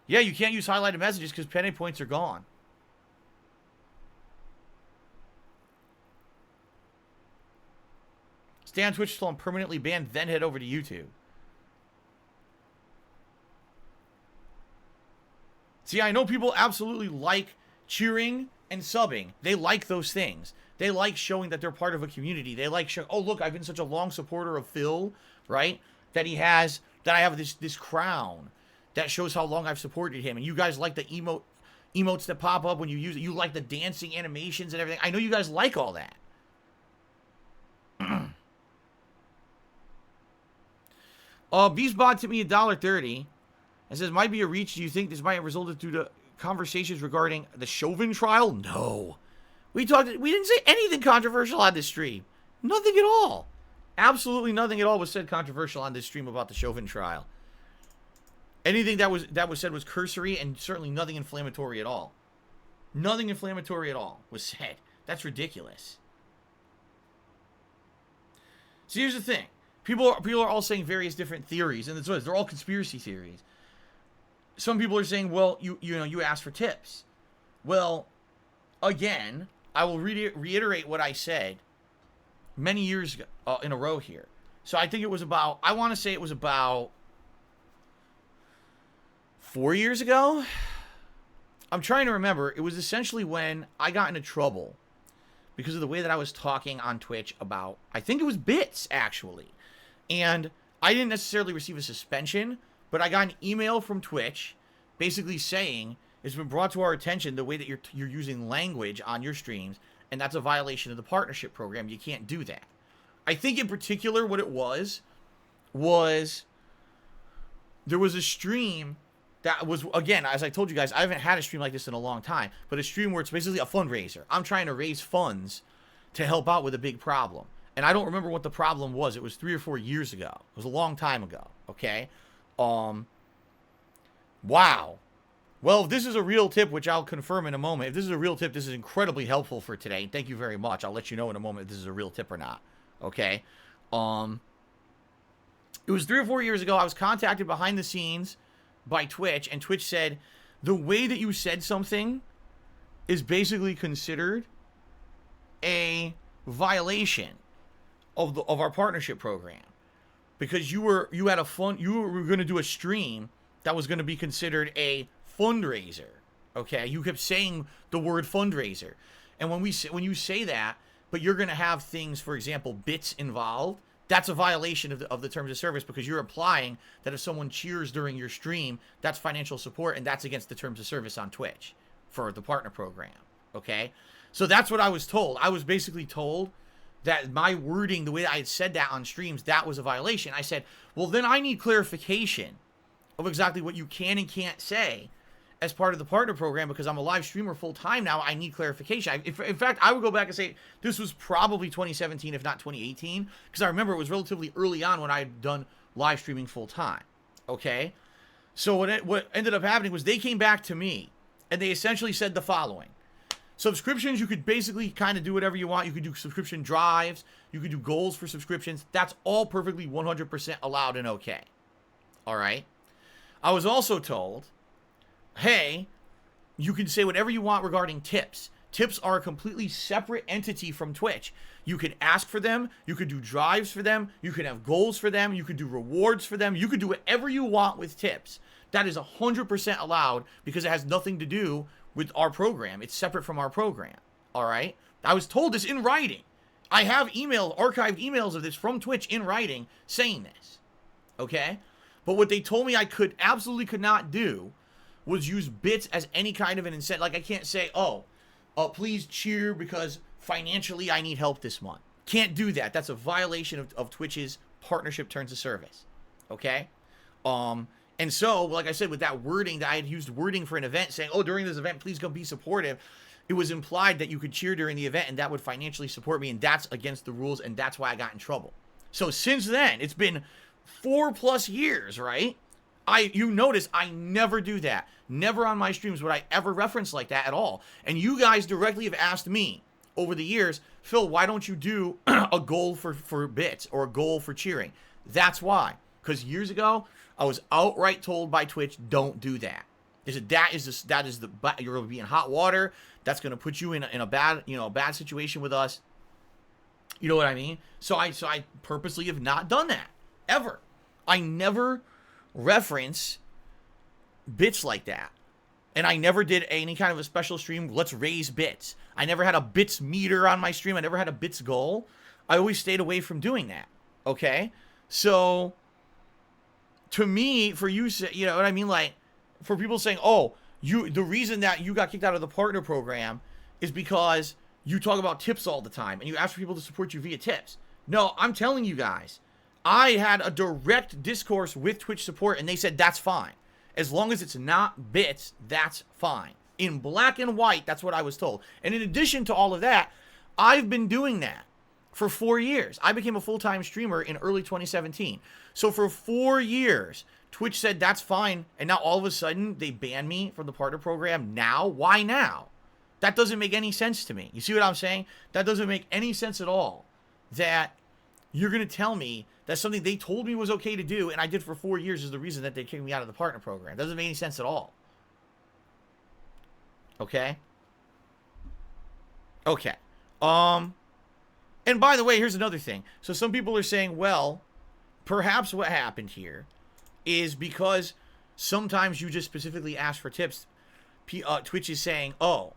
Yeah, you can't use highlighted messages because penny points are gone. Stay on Twitch till I'm permanently banned, then head over to YouTube. See, I know people absolutely like cheering and subbing. They like those things. They like showing that they're part of a community. They like showing, oh, look, I've been such a long supporter of Phil, right? That I have this crown that shows how long I've supported him. And you guys like the emotes that pop up when you use it. You like the dancing animations and everything. I know you guys like all that. Beastbot tipped me $1.30 and says, might be a reach. Do you think this might have resulted due to conversations regarding the Chauvin trial? No. We didn't say anything controversial on this stream. Nothing at all. Absolutely nothing at all was said controversial on this stream about the Chauvin trial. Anything that was said was cursory and certainly nothing inflammatory at all. Nothing inflammatory at all was said. That's ridiculous. So here's the thing. People are all saying various different theories, and they're all conspiracy theories. Some people are saying, well, you asked for tips. Well, again, I will reiterate what I said many years ago, in a row here. So I think it was about, I want to say it was about 4 years ago. I'm trying to remember. It was essentially when I got into trouble because of the way that I was talking on Twitch about, I think it was bits, actually. And I didn't necessarily receive a suspension, but I got an email from Twitch basically saying, it's been brought to our attention the way that you're using language on your streams, and that's a violation of the partnership program. You can't do that. I think in particular what it was there was a stream that was, again, as I told you guys, I haven't had a stream like this in a long time, but a stream where it's basically a fundraiser. I'm trying to raise funds to help out with a big problem. And I don't remember what the problem was. It was 3 or 4 years ago. It was a long time ago, okay? Wow. Well, if this is a real tip, which I'll confirm in a moment, if this is a real tip, this is incredibly helpful for today. Thank you very much. I'll let you know in a moment if this is a real tip or not, okay? It was 3 or 4 years ago. I was contacted behind the scenes by Twitch, and Twitch said, the way that you said something is basically considered a violation of our partnership program, because you were going to do a stream that was going to be considered a fundraiser. Okay, you kept saying the word fundraiser, and when you say that, but you're going to have things, for example, bits involved, that's a violation of the terms of service, because you're implying that if someone cheers during your stream, that's financial support, and that's against the terms of service on Twitch for the partner program, okay? So that's what I was told. I was basically told that my wording, the way I had said that on streams, that was a violation. I said, well, then I need clarification of exactly what you can and can't say as part of the partner program, because I'm a live streamer full time now. I need clarification. In fact, I would go back and say this was probably 2017, if not 2018, because I remember it was relatively early on when I had done live streaming full time. Okay, so what ended up happening was they came back to me and they essentially said the following: subscriptions, you could basically kind of do whatever you want. You could do subscription drives. You could do goals for subscriptions. That's all perfectly 100% allowed and okay. All right. I was also told, hey, you can say whatever you want regarding tips. Tips are a completely separate entity from Twitch. You can ask for them. You could do drives for them. You could have goals for them. You could do rewards for them. You could do whatever you want with tips. That is 100% allowed because it has nothing to do with our program. It's separate from our program. All right? I was told this in writing. I have archived emails of this from Twitch in writing saying this. Okay? But what they told me I absolutely could not do was use bits as any kind of an incentive. Like, I can't say, please cheer because financially I need help this month. Can't do that. That's a violation of Twitch's partnership terms of service. Okay? And so, like I said, with that wording, that I had used wording for an event saying, during this event, please come be supportive. It was implied that you could cheer during the event and that would financially support me, and that's against the rules, and that's why I got in trouble. So since then, it's been 4+ years, right? You notice I never do that. Never on my streams would I ever reference like that at all. And you guys directly have asked me over the years, Phil, why don't you do a goal for bits or a goal for cheering? That's why. Because years ago, I was outright told by Twitch, don't do that. They said you're going to be in hot water. That's going to put you in a bad situation with us. You know what I mean? So I purposely have not done that ever. I never reference bits like that. And I never did any kind of a special stream, let's raise bits. I never had a bits meter on my stream. I never had a bits goal. I always stayed away from doing that. Okay? So, to me, for you, you know what I mean? Like, for people saying, the reason that you got kicked out of the partner program is because you talk about tips all the time and you ask for people to support you via tips. No, I'm telling you guys, I had a direct discourse with Twitch support and they said that's fine. As long as it's not bits, that's fine. In black and white, that's what I was told. And in addition to all of that, I've been doing that for 4 years. I became a full-time streamer in early 2017. So for 4 years, Twitch said that's fine. And now all of a sudden, they ban me from the partner program now? Why now? That doesn't make any sense to me. You see what I'm saying? That doesn't make any sense at all. That you're going to tell me that something they told me was okay to do and I did for 4 years is the reason that they kicked me out of the partner program. Doesn't make any sense at all. Okay? Okay. And by the way, here's another thing. So some people are saying, well, perhaps what happened here is because sometimes you just specifically ask for tips. Twitch is saying, well,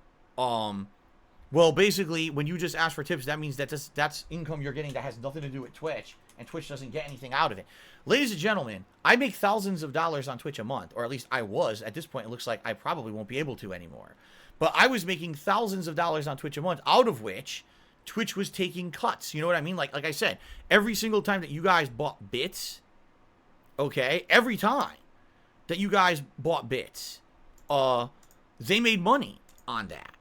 basically, when you just ask for tips, that means that that's income you're getting that has nothing to do with Twitch, and Twitch doesn't get anything out of it. Ladies and gentlemen, I make thousands of dollars on Twitch a month, or at least I was. At this point, it looks like I probably won't be able to anymore. But I was making thousands of dollars on Twitch a month, out of which Twitch was taking cuts. You know what I mean? Like I said, every single time that you guys bought bits, okay, every time that you guys bought bits, they made money on that.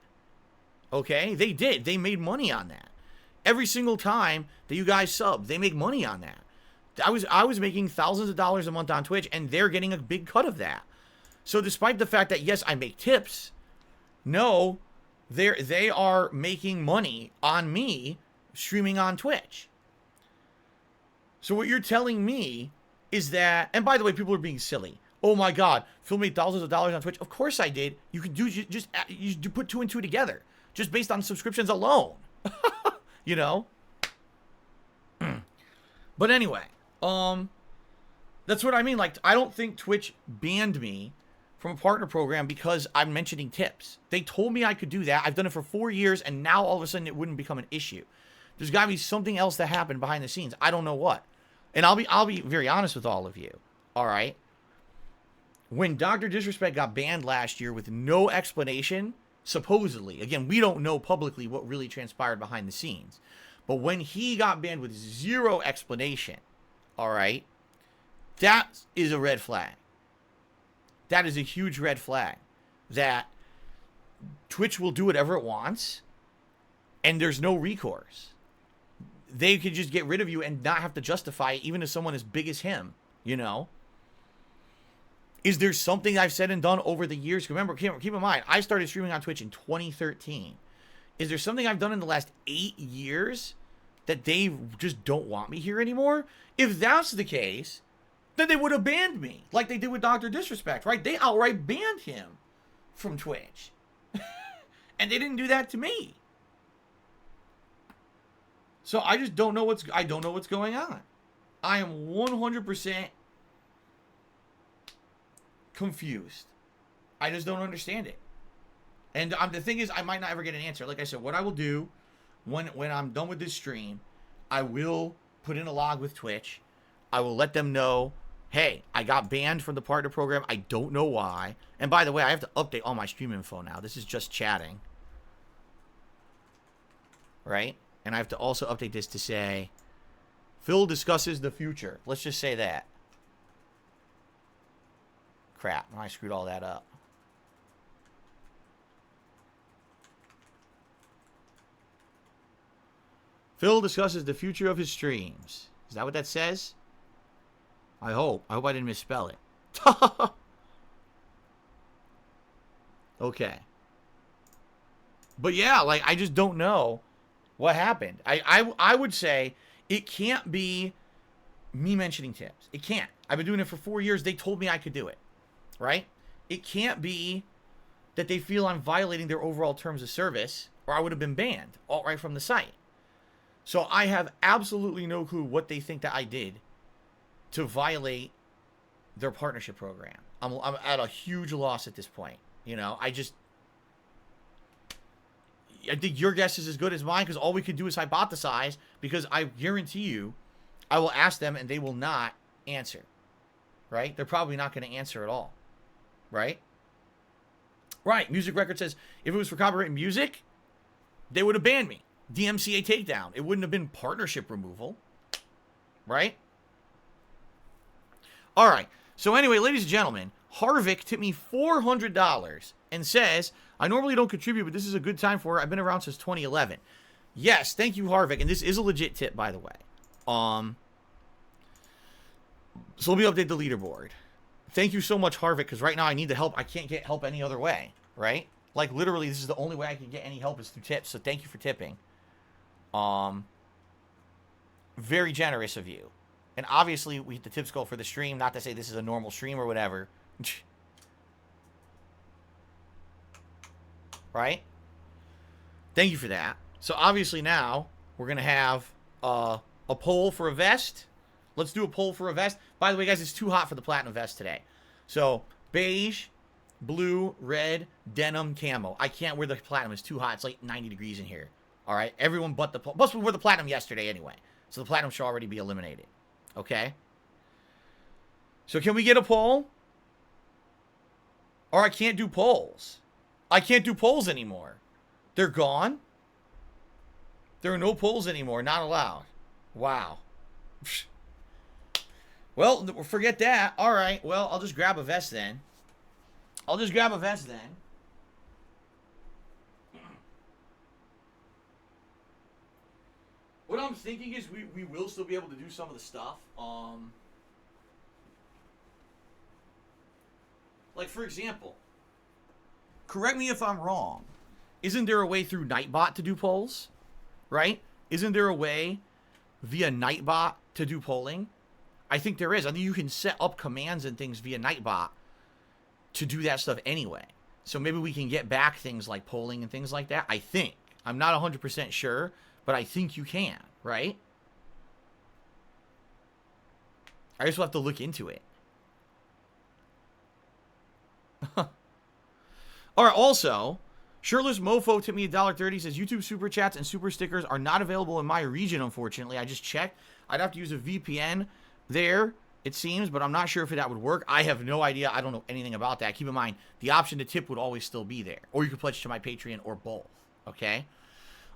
Okay, they did. They made money on that. Every single time that you guys sub, they make money on that. I was making thousands of dollars a month on Twitch, and they're getting a big cut of that. So despite the fact that, yes, I make tips, no, they are making money on me streaming on Twitch. So what you're telling me is that, and by the way, people are being silly. Oh my God, Phil made thousands of dollars on Twitch. Of course I did. You can do you put 2 and 2 together just based on subscriptions alone. You know? But anyway, that's what I mean. Like, I don't think Twitch banned me from a partner program because I'm mentioning tips. They told me I could do that. I've done it for 4 years, and now all of a sudden it wouldn't become an issue. There's got to be something else that happened behind the scenes. I don't know what. And I'll be very honest with all of you. All right. When Dr. Disrespect got banned last year with no explanation, supposedly, again, we don't know publicly what really transpired behind the scenes. But when he got banned with zero explanation, all right, that is a red flag. That is a huge red flag. That Twitch will do whatever it wants, and there's no recourse. They could just get rid of you and not have to justify it, even to someone as big as him, you know? Is there something I've said and done over the years? Remember, keep in mind, I started streaming on Twitch in 2013. Is there something I've done in the last 8 years that they just don't want me here anymore? If that's the case, then they would have banned me, like they did with Dr. Disrespect, right? They outright banned him from Twitch. And they didn't do that to me. So I just don't know what's going on. I am 100% confused. I just don't understand it. And the thing is, I might not ever get an answer. Like I said, what I will do when I'm done with this stream, I will put in a log with Twitch. I will let them know, hey, I got banned from the partner program. I don't know why. And by the way, I have to update all my stream info now. This is just chatting. Right? And I have to also update this to say, Phil discusses the future. Let's just say that. Crap, I screwed all that up. Phil discusses the future of his streams. Is that what that says? I hope. I hope I didn't misspell it. Okay. But yeah, like, I just don't know what happened. I would say it can't be me mentioning tips. It can't. I've been doing it for 4 years. They told me I could do it. Right? It can't be that they feel I'm violating their overall terms of service, or I would have been banned outright from the site. So I have absolutely no clue what they think that I did to violate their partnership program. I'm at a huge loss at this point. You know, I think your guess is as good as mine, because all we can do is hypothesize, because I guarantee you I will ask them and they will not answer. Right? They're probably not going to answer at all. Right? Right. Music Record says, if it was for copyright music, they would have banned me. DMCA takedown. It wouldn't have been partnership removal. Right? All right. So anyway, ladies and gentlemen, Harvick tipped me $400 and says, I normally don't contribute, but this is a good time for it. I've been around since 2011. Yes, thank you, Harvick. And this is a legit tip, by the way. So let me update the leaderboard. Thank you so much, Harvick, because right now I need the help. I can't get help any other way, right? Like, literally, this is the only way I can get any help is through tips, so thank you for tipping. Very generous of you. And obviously, we hit the tips goal for the stream, not to say this is a normal stream or whatever. Right? Thank you for that. So, obviously, now, we're going to have a poll for a vest. Let's do a poll for a vest. By the way, guys, it's too hot for the platinum vest today. So, beige, blue, red, denim, camo. I can't wear the platinum. It's too hot. It's like 90 degrees in here. All right? Everyone but the... Plus, we wore the platinum yesterday anyway. So, the platinum should already be eliminated. Okay? So, can we get a poll? Or I can't do polls. I can't do polls anymore. They're gone? There are no polls anymore. Not allowed. Wow. Well, forget that. All right. Well, I'll just grab a vest then. What I'm thinking is we will still be able to do some of the stuff. Like, for example, correct me if I'm wrong. Isn't there a way through Nightbot to do polls? Right? Isn't there a way via Nightbot to do polling? I think there is. I think you can set up commands and things via Nightbot to do that stuff anyway. So maybe we can get back things like polling and things like that. I think. I'm not 100% sure, but I think you can, right? I just will have to look into it. All right, also, Shirtless Mofo tipped me $1.30. Says YouTube super chats and super stickers are not available in my region, unfortunately. I just checked. I'd have to use a VPN there, it seems, but I'm not sure if that would work. I have no idea. I don't know anything about that. Keep in mind, the option to tip would always still be there. Or you could pledge to my Patreon or both. Okay?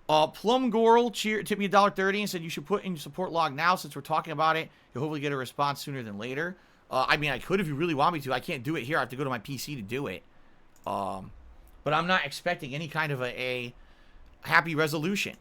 Plum Gorl tipped me $1.30 and said you should put in your support log now since we're talking about it. You'll hopefully get a response sooner than later. I mean, I could if you really want me to. I can't do it here. I have to go to my PC to do it. But I'm not expecting any kind of a happy resolution.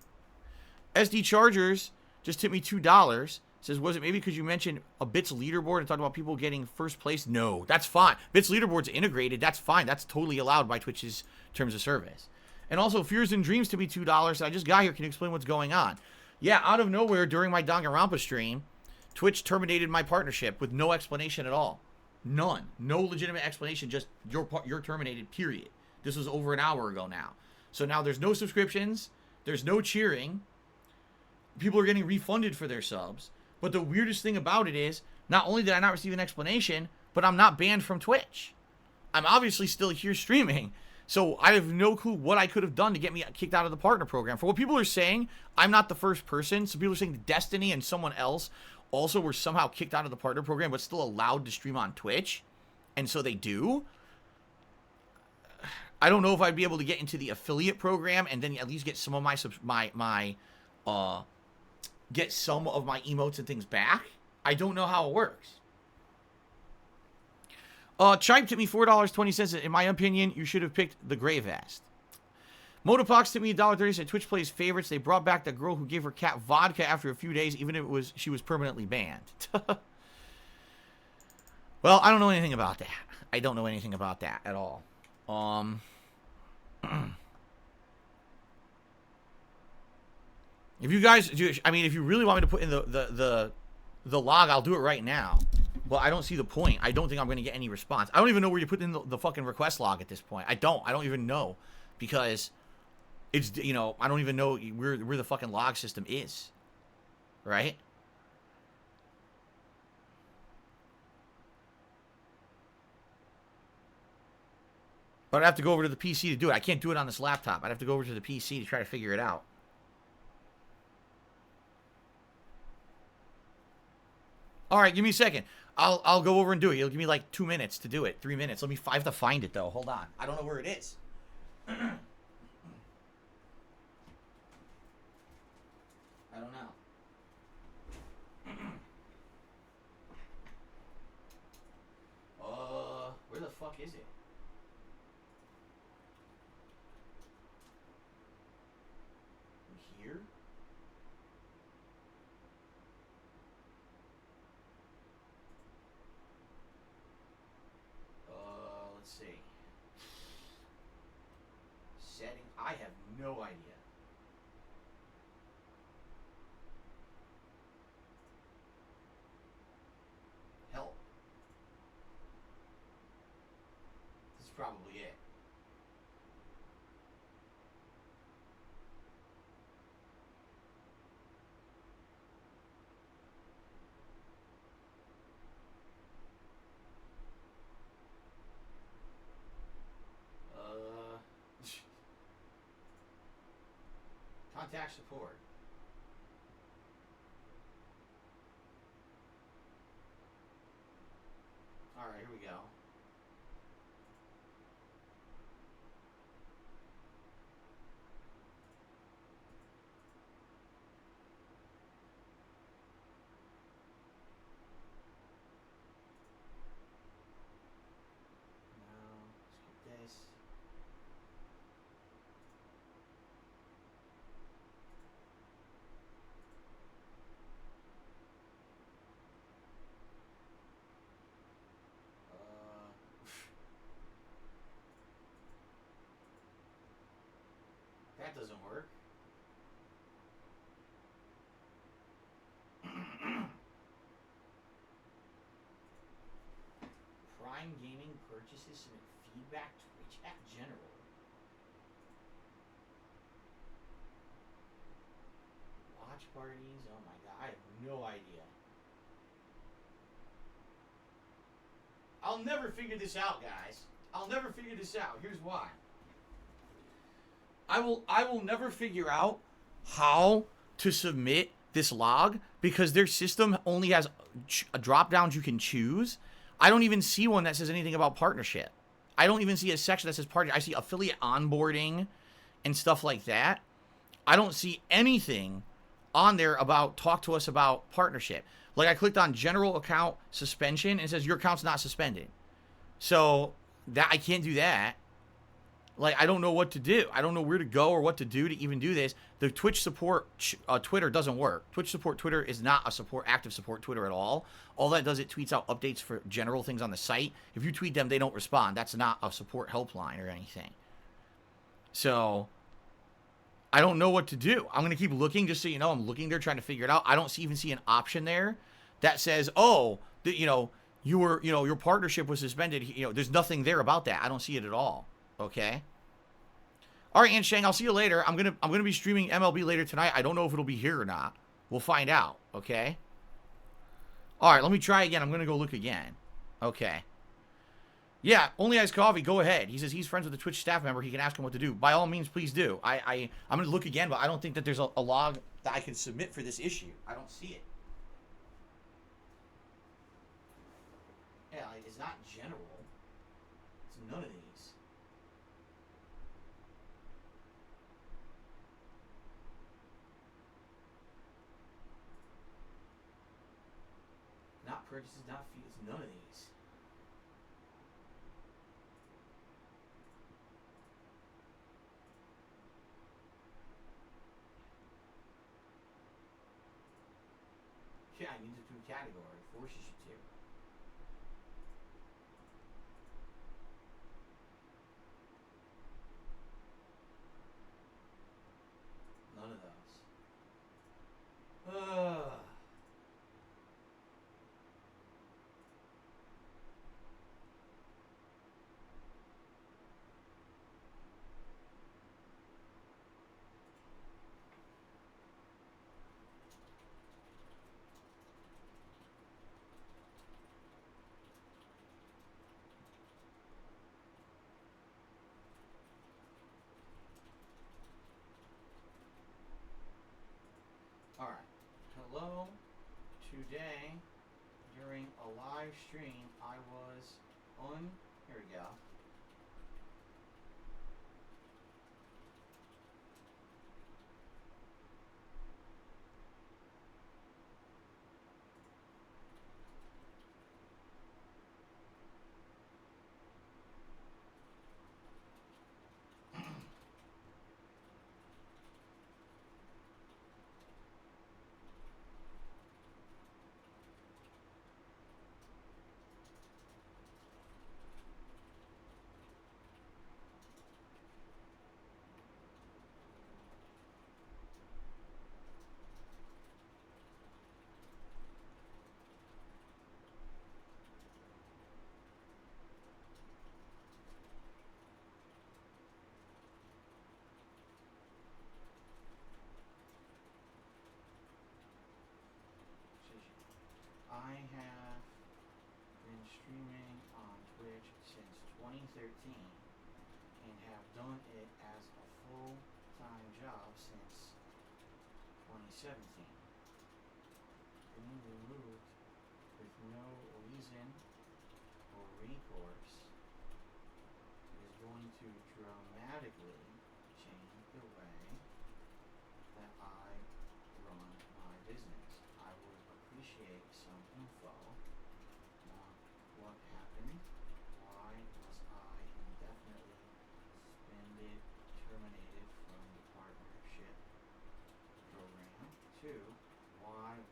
SD Chargers just tipped me $2. Says, was it maybe because you mentioned a Bits leaderboard and talked about people getting first place? No, that's fine. Bits leaderboard's integrated. That's fine. That's totally allowed by Twitch's terms of service. And also, Fears and Dreams to be $2. I just got here. Can you explain what's going on? Yeah, out of nowhere, during my Danganronpa stream, Twitch terminated my partnership with no explanation at all. None. No legitimate explanation. Just you're terminated, period. This was over an hour ago now. So now there's no subscriptions. There's no cheering. People are getting refunded for their subs. But the weirdest thing about it is, not only did I not receive an explanation, but I'm not banned from Twitch. I'm obviously still here streaming. So I have no clue what I could have done to get me kicked out of the partner program. For what people are saying, I'm not the first person. So people are saying Destiny and someone else also were somehow kicked out of the partner program, but still allowed to stream on Twitch. And so they do. I don't know if I'd be able to get into the affiliate program and then at least get some of get some of my emotes and things back. I don't know how it works. Chipe tipped me $4.20. In my opinion, you should have picked the Gray Vest. Motopox tipped me $1.30. Said Twitch plays favorites. They brought back the girl who gave her cat vodka after a few days, even if she was permanently banned. Well, I don't know anything about that. I don't know anything about that at all. If you guys do, I mean, if you really want me to put in the log, I'll do it right now. Well, I don't see the point. I don't think I'm going to get any response. I don't even know where you put in the fucking request log at this point. I don't even know because it's, you know, I don't even know where the fucking log system is, right? But I'd have to go over to the PC to do it. I can't do it on this laptop. I'd have to go over to the PC to try to figure it out. All right, give me a second. I'll go over and do it. It'll give me like 2 minutes to do it. 3 minutes. I have to find it though. Hold on. I don't know where it is. I don't know. Where the fuck is it? Here? Let's see. Setting. I have no idea. Help. This is probably it. Contact support. All right, here we go. Now, let's get this. That doesn't work. Prime Gaming purchases submit feedback Twitch at general. Watch parties. Oh my god, I have no idea. I'll never figure this out, guys. I'll never figure this out. Here's why. I will never figure out how to submit this log because their system only has drop downs you can choose. I don't even see one that says anything about partnership. I don't even see a section that says partnership. I see affiliate onboarding and stuff like that. I don't see anything on there about talk to us about partnership. Like I clicked on general account suspension and it says your account's not suspended. So that I can't do that. Like I don't know what to do. I don't know where to go or what to do to even do this. The Twitch support Twitter doesn't work. Twitch support Twitter is not a active support Twitter at all. All that does, it tweets out updates for general things on the site. If you tweet them, they don't respond. That's not a support helpline or anything. So I don't know what to do. I'm going to keep looking just so you know. I'm looking there trying to figure it out. I don't even see an option there that says, oh, your partnership was suspended. There's nothing there about that. I don't see it at all. Okay. All right, Aunt Shang, I'll see you later. I'm gonna be streaming MLB later tonight. I don't know if it'll be here or not. We'll find out. Okay. All right, let me try again. I'm gonna go look again. Okay. Yeah, Only Ice Coffee, go ahead. He says he's friends with a Twitch staff member. He can ask him what to do. By all means, please do. I'm going to look again, but I don't think that there's a log that I can submit for this issue. I don't see it. Yeah, it's not general. It's none of these. Not purchases, not fees. It's none of these. Yeah, I need to do category. Forces you to. None of those. Alright. Hello. Today, during a live stream, I was here we go. I have been streaming on Twitch since 2013 and have done it as a full-time job since 2017. Being removed with no reason or recourse is going to dramatically change the way that I run my business.